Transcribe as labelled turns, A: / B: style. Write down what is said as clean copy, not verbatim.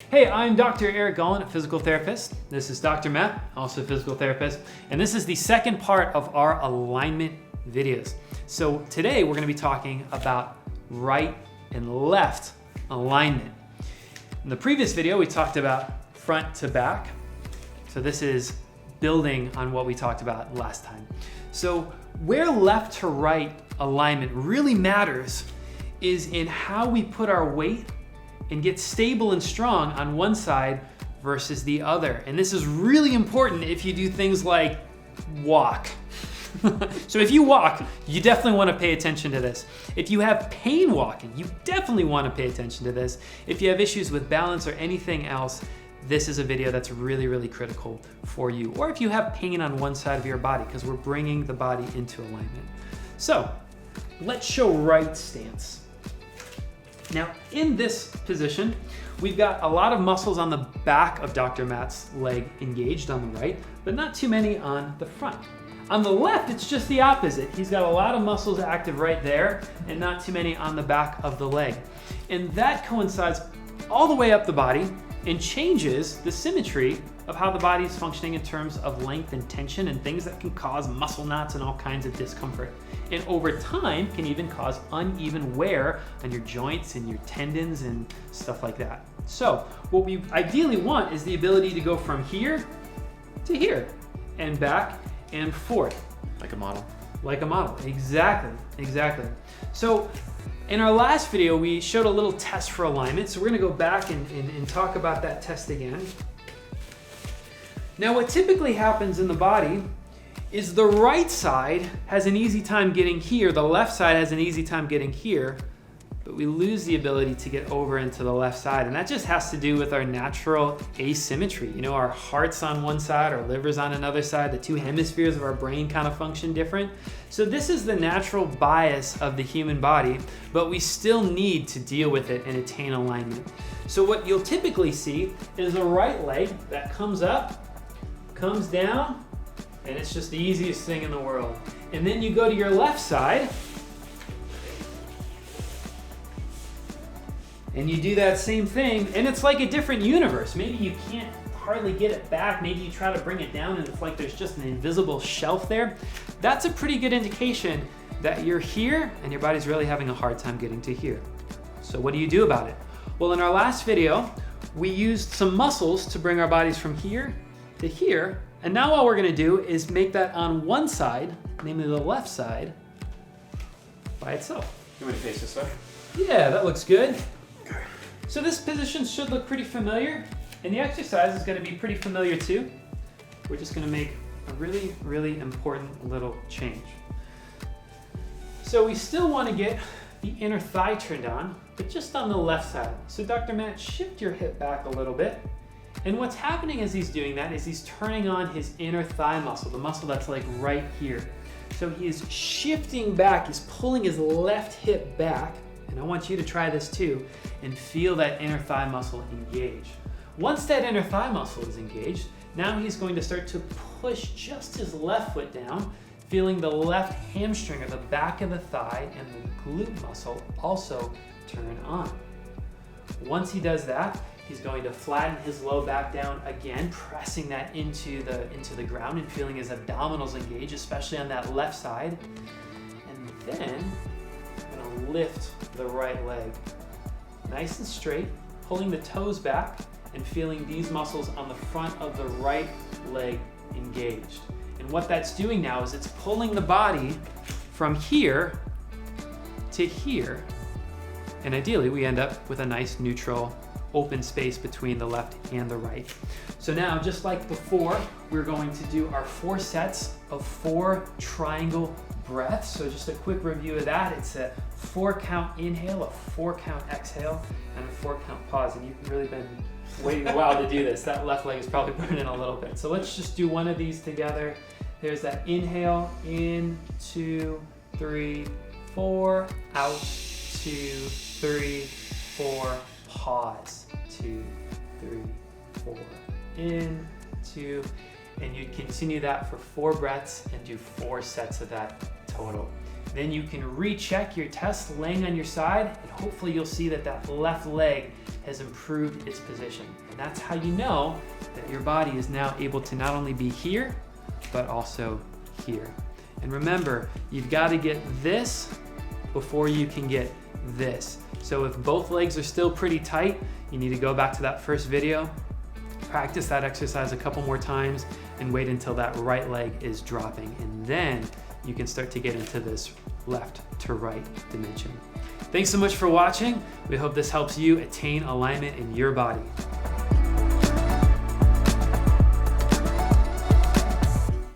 A: Hey, I'm Dr. Eric Gullen, a physical therapist. This is Dr. Matt, also a physical therapist. And this is the second part of our alignment videos. So today we're gonna be talking about right and left alignment. In the previous video, we talked about front to back. So this is building on what we talked about last time. So where left to right alignment really matters is in how we put our weight and get stable and strong on one side versus the other. And this is really important if you do things like walk. So if you walk, you definitely want to pay attention to this. If you have pain walking, you definitely want to pay attention to this. If you have issues with balance or anything else, this is a video that's really, really critical for you. Or if you have pain on one side of your body, because we're bringing the body into alignment. So let's show right stance. Now, in this position, we've got a lot of muscles on the back of Dr. Matt's leg engaged on the right, but not too many on the front. On the left, it's just the opposite. He's got a lot of muscles active right there and not too many on the back of the leg. And that coincides all the way up the body and changes the symmetry of how the body is functioning in terms of length and tension and things that can cause muscle knots and all kinds of discomfort. And over time can even cause uneven wear on your joints and your tendons and stuff like that. So what we ideally want is the ability to go from here to here and back and forth.
B: Like a model.
A: Like a model, exactly. So in our last video, we showed a little test for alignment. So we're gonna go back and talk about that test again. Now, what typically happens in the body is the right side has an easy time getting here, the left side has an easy time getting here, but we lose the ability to get over into the left side. And that just has to do with our natural asymmetry. You know, our heart's on one side, our liver's on another side, the two hemispheres of our brain kind of function different. So this is the natural bias of the human body, but we still need to deal with it and attain alignment. So what you'll typically see is a right leg that comes up, comes down, and it's just the easiest thing in the world. And then you go to your left side, and you do that same thing, and it's like a different universe. Maybe you can't hardly get it back. Maybe you try to bring it down and it's like there's just an invisible shelf there. That's a pretty good indication that you're here and your body's really having a hard time getting to here. So what do you do about it? Well, in our last video, we used some muscles to bring our bodies from here to here. And now what we're gonna do is make that on one side, namely the left side, by itself.
B: You want me to face this way?
A: Yeah, that looks good. Okay. So this position should look pretty familiar, and the exercise is gonna be pretty familiar too. We're just gonna make a really, really important little change. So we still wanna get the inner thigh turned on, but just on the left side. So Dr. Matt, shift your hip back a little bit. And what's happening as he's doing that is he's turning on his inner thigh muscle, the muscle that's like right here. So he is shifting back, he's pulling his left hip back, and I want you to try this too, and feel that inner thigh muscle engage. Once that inner thigh muscle is engaged, now he's going to start to push just his left foot down, feeling the left hamstring or the back of the thigh and the glute muscle also turn on. Once he does that, he's going to flatten his low back down again, pressing that into the ground and feeling his abdominals engage, especially on that left side. And then I'm gonna lift the right leg. Nice and straight, pulling the toes back and feeling these muscles on the front of the right leg engaged. And what that's doing now is it's pulling the body from here to here. And ideally we end up with a nice neutral open space between the left and the right. So now, just like before, we're going to do our 4 sets of 4 triangle breaths. So just a quick review of that. It's a 4 count inhale, a 4 count exhale, and a 4 count pause. And you've really been waiting a while to do this. That left leg is probably burning a little bit. So let's just do one of these together. There's that inhale, in, 2, 3, 4, out, 2, 3, 4, pause, 2, 3, 4, in, 2, and you continue that for 4 breaths and do 4 sets of that total. Then you can recheck your test laying on your side, and hopefully you'll see that that left leg has improved its position. And that's how you know that your body is now able to not only be here, but also here. And remember, you've got to get this before you can get this. So if both legs are still pretty tight, you need to go back to that first video, practice that exercise a couple more times, and wait until that right leg is dropping. And then you can start to get into this left to right dimension. Thanks so much for watching. We hope this helps you attain alignment in your body.